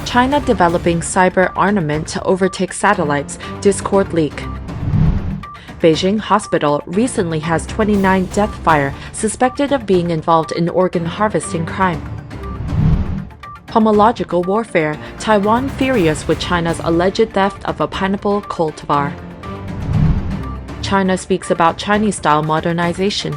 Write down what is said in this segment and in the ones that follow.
China developing cyber armament to overtake satellites, Discord leak. Beijing hospital recently has 29 death fire suspected of being involved in organ harvesting crime. Pomological warfare, Taiwan furious with China's alleged theft of a pineapple cultivar. China speaks about Chinese-style modernization.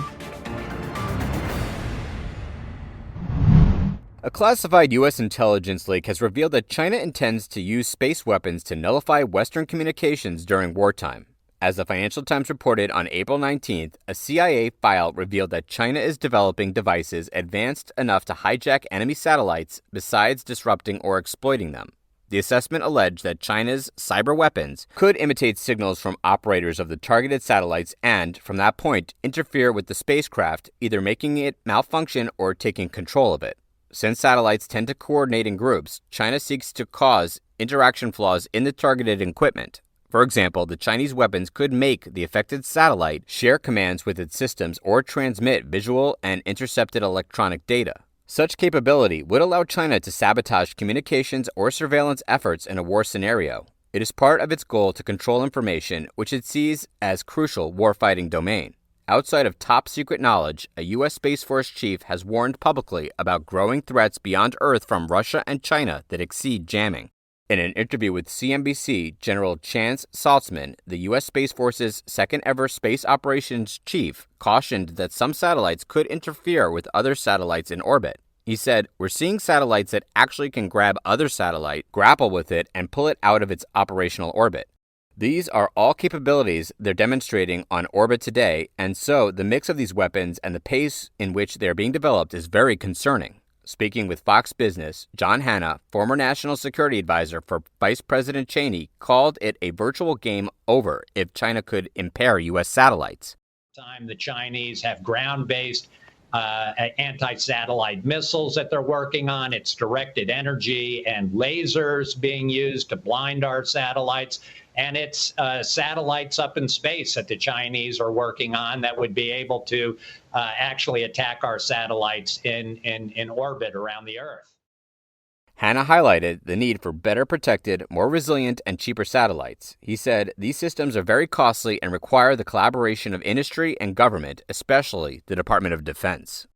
A classified U.S. intelligence leak has revealed that China intends to use space weapons to nullify Western communications during wartime. As the Financial Times reported on April 19th, a CIA file revealed that China is developing devices advanced enough to hijack enemy satellites besides disrupting or exploiting them. The assessment alleged that China's cyber weapons could imitate signals from operators of the targeted satellites and, from that point, interfere with the spacecraft, either making it malfunction or taking control of it. Since satellites tend to coordinate in groups, China seeks to cause interaction flaws in the targeted equipment. For example, the Chinese weapons could make the affected satellite share commands with its systems or transmit visual and intercepted electronic data. Such capability would allow China to sabotage communications or surveillance efforts in a war scenario. It is part of its goal to control information, which it sees as crucial warfighting domain. Outside of top-secret knowledge, a U.S. Space Force chief has warned publicly about growing threats beyond Earth from Russia and China that exceed jamming. In an interview with CNBC, General Chance Saltzman, the U.S. Space Force's second-ever space operations chief, cautioned that some satellites could interfere with other satellites in orbit. He said, "We're seeing satellites that actually can grab other satellite, grapple with it, and pull it out of its operational orbit. These are all capabilities they're demonstrating on orbit today, and so the mix of these weapons and the pace in which they're being developed is very concerning." Speaking with Fox Business, John Hanna, former national security advisor for Vice President Cheney, called it a virtual game over if China could impair U.S. satellites. The Chinese have ground-based anti-satellite missiles that they're working on. It's directed energy and lasers being used to blind our satellites. And it's satellites up in space that the Chinese are working on that would be able to actually attack our satellites in orbit around the Earth. Hanna highlighted the need for better protected, more resilient, and cheaper satellites. He said, "These systems are very costly and require the collaboration of industry and government, especially the Department of Defense."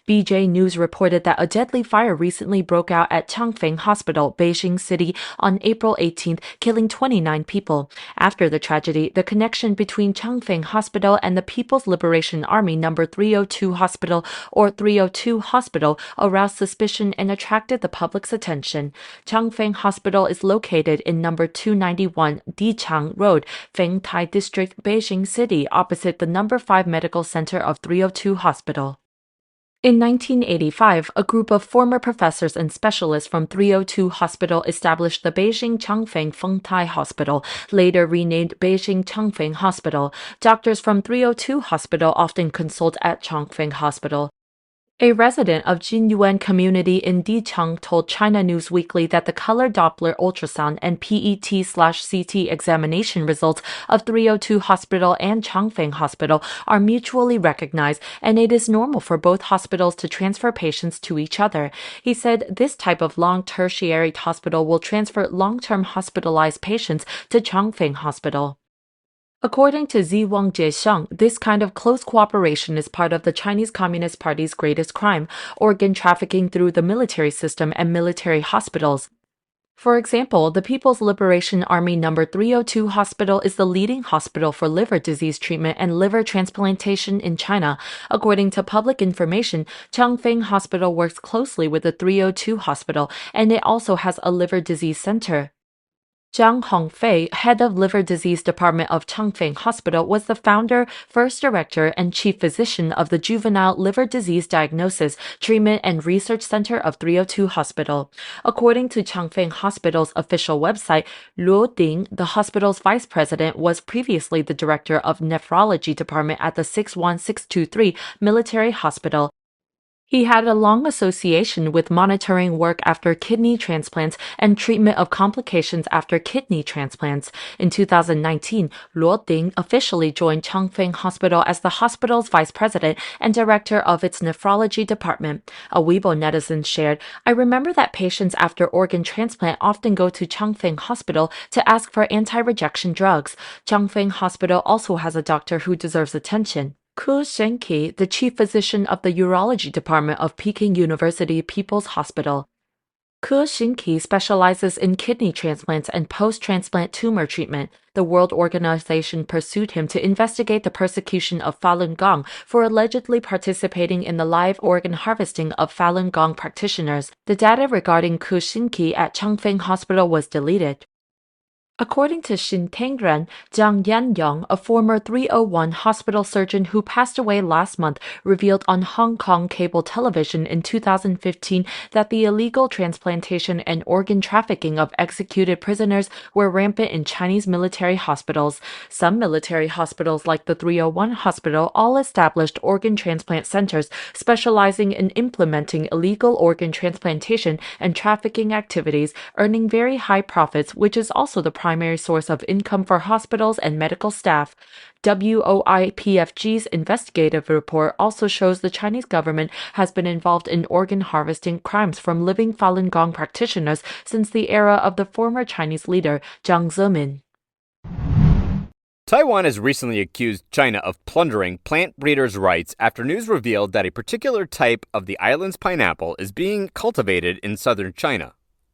BJ News reported that a deadly fire recently broke out at Changfeng Hospital, Beijing City, on April 18th, killing 29 people. After the tragedy, the connection between Changfeng Hospital and the People's Liberation Army No. 302 Hospital, or 302 Hospital, aroused suspicion and attracted the public's attention. Changfeng Hospital is located in No. 291 Dichang Road, Fengtai District, Beijing City, opposite the No. 5 Medical Center of 302 Hospital. In 1985, a group of former professors and specialists from 302 Hospital established the Beijing Changfeng Fengtai Hospital, later renamed Beijing Changfeng Hospital. Doctors from 302 Hospital often consult at Changfeng Hospital. A resident of Jinyuan community in Dichang told China News Weekly that the color Doppler ultrasound and PET/CT examination results of 302 Hospital and Changfeng Hospital are mutually recognized, and it is normal for both hospitals to transfer patients to each other. He said this type of long tertiary hospital will transfer long-term hospitalized patients to Changfeng Hospital. According to Ziwang Jiesheng, this kind of close cooperation is part of the Chinese Communist Party's greatest crime, organ trafficking through the military system and military hospitals. For example, the People's Liberation Army No. 302 Hospital is the leading hospital for liver disease treatment and liver transplantation in China. According to public information, Changfeng Hospital works closely with the 302 Hospital, and it also has a liver disease center. Zhang Hongfei, head of Liver Disease Department of Changfeng Hospital, was the founder, first director, and chief physician of the Juvenile Liver Disease Diagnosis, Treatment, and Research Center of 302 Hospital. According to Changfeng Hospital's official website, Luo Ding, the hospital's vice president, was previously the director of Nephrology Department at the 61623 Military Hospital. He had a long association with monitoring work after kidney transplants and treatment of complications after kidney transplants. In 2019, Luo Ding officially joined Changfeng Hospital as the hospital's vice president and director of its nephrology department. A Weibo netizen shared, "I remember that patients after organ transplant often go to Changfeng Hospital to ask for anti-rejection drugs. Changfeng Hospital also has a doctor who deserves attention." Ku Shenqi, the chief physician of the urology department of Peking University People's Hospital. Ku Shenqi specializes in kidney transplants and post-transplant tumor treatment. The World Organization pursued him to investigate the persecution of Falun Gong for allegedly participating in the live organ harvesting of Falun Gong practitioners. The data regarding Ku Shenqi at Changfeng Hospital was deleted. According to Xin Tengren, Zhang Yanyong, a former 301 hospital surgeon who passed away last month, revealed on Hong Kong cable television in 2015 that the illegal transplantation and organ trafficking of executed prisoners were rampant in Chinese military hospitals. Some military hospitals, like the 301 hospital, all established organ transplant centers specializing in implementing illegal organ transplantation and trafficking activities, earning very high profits, which is also the primary source of income for hospitals and medical staff. WOIPFG's investigative report also shows the Chinese government has been involved in organ harvesting crimes from living Falun Gong practitioners since the era of the former Chinese leader Jiang Zemin. Taiwan has recently accused China of plundering plant breeders' rights after news revealed that a particular type of the island's pineapple is being cultivated in southern China.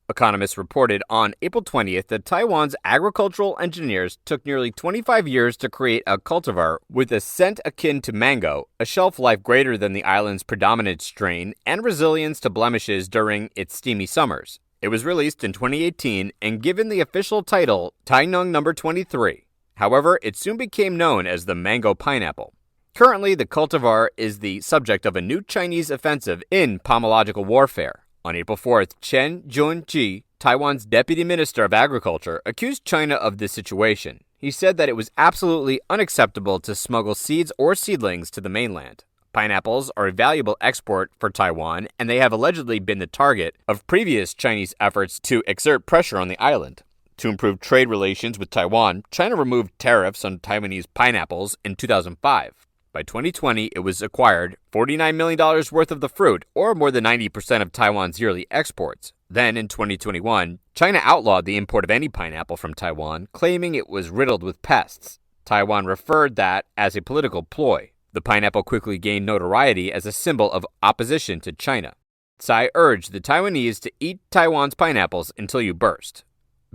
Economists reported on April 20th that Taiwan's agricultural engineers took nearly 25 years to create a cultivar with a scent akin to mango, a shelf life greater than the island's predominant strain, and resilience to blemishes during its steamy summers. It was released in 2018 and given the official title Tainung No. 23. However, it soon became known as the mango pineapple. Currently, the cultivar is the subject of a new Chinese offensive in pomological warfare. On April 4th, Chen Junji, Taiwan's deputy minister of agriculture, accused China of this situation. He said that it was absolutely unacceptable to smuggle seeds or seedlings to the mainland. Pineapples are a valuable export for Taiwan, and they have allegedly been the target of previous Chinese efforts to exert pressure on the island. To improve trade relations with Taiwan, China removed tariffs on Taiwanese pineapples in 2005. By 2020, it was acquired $49 million worth of the fruit, or more than 90% of Taiwan's yearly exports. Then, in 2021, China outlawed the import of any pineapple from Taiwan, claiming it was riddled with pests. Taiwan referred that as a political ploy. The pineapple quickly gained notoriety as a symbol of opposition to China. Tsai urged the Taiwanese to eat Taiwan's pineapples until you burst.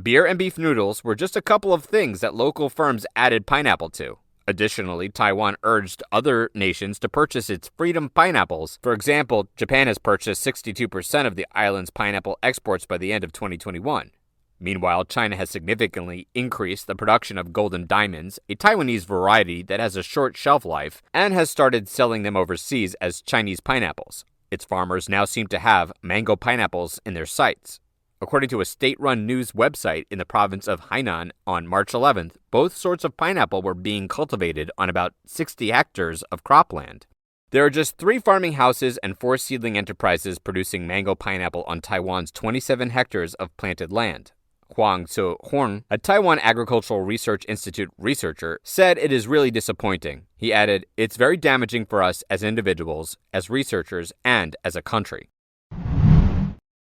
Beer and beef noodles were just a couple of things that local firms added pineapple to. Additionally, Taiwan urged other nations to purchase its freedom pineapples. For example, Japan has purchased 62% of the island's pineapple exports by the end of 2021. Meanwhile, China has significantly increased the production of golden diamonds, a Taiwanese variety that has a short shelf life, and has started selling them overseas as Chinese pineapples. Its farmers now seem to have mango pineapples in their sights. According to a state-run news website in the province of Hainan on March 11th, both sorts of pineapple were being cultivated on about 60 hectares of cropland. There are just 3 farming houses and 4 seedling enterprises producing mango pineapple on Taiwan's 27 hectares of planted land. Huang Tzu-Horn, a Taiwan Agricultural Research Institute researcher, said it is really disappointing. He added, "It's very damaging for us as individuals, as researchers, and as a country."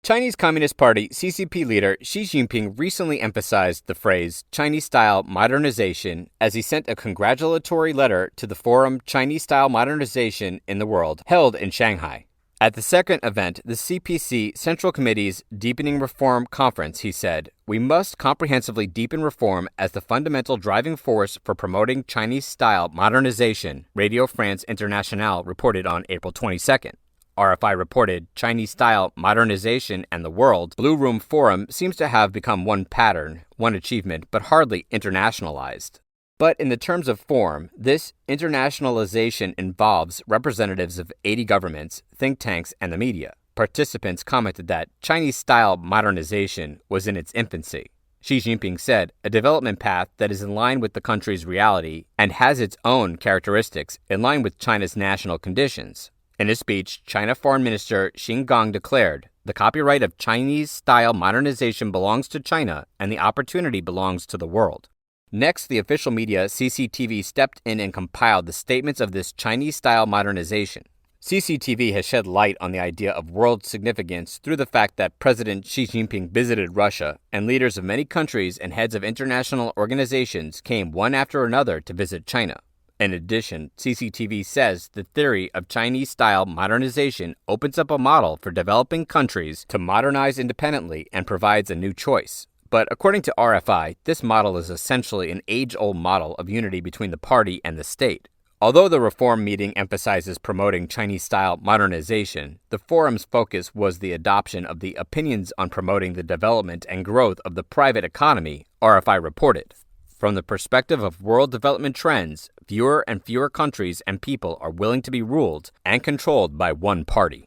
Chinese Communist Party CCP leader Xi Jinping recently emphasized the phrase Chinese-style modernization as he sent a congratulatory letter to the forum Chinese-style modernization in the world held in Shanghai. At the second event, the CPC Central Committee's Deepening Reform Conference, he said, "We must comprehensively deepen reform as the fundamental driving force for promoting Chinese-style modernization," Radio France Internationale reported on April 22nd. RFI reported Chinese-style modernization and the world Blue Room Forum seems to have become one pattern, one achievement, but hardly internationalized. But in the terms of form, this internationalization involves representatives of 80 governments, think tanks, and the media. Participants commented that Chinese-style modernization was in its infancy. Xi Jinping said, "A development path that is in line with the country's reality and has its own characteristics in line with China's national conditions. In his speech, China Foreign Minister Xi Gang declared, "The copyright of Chinese-style modernization belongs to China, and the opportunity belongs to the world." Next, the official media, CCTV, stepped in and compiled the statements of this Chinese-style modernization. CCTV has shed light on the idea of world significance through the fact that President Xi Jinping visited Russia, and leaders of many countries and heads of international organizations came one after another to visit China. In addition, CCTV says the theory of Chinese-style modernization opens up a model for developing countries to modernize independently and provides a new choice. But according to RFI, this model is essentially an age-old model of unity between the party and the state. Although the reform meeting emphasizes promoting Chinese-style modernization, the forum's focus was the adoption of the opinions on promoting the development and growth of the private economy, RFI reported. From the perspective of world development trends, fewer and fewer countries and people are willing to be ruled and controlled by one party.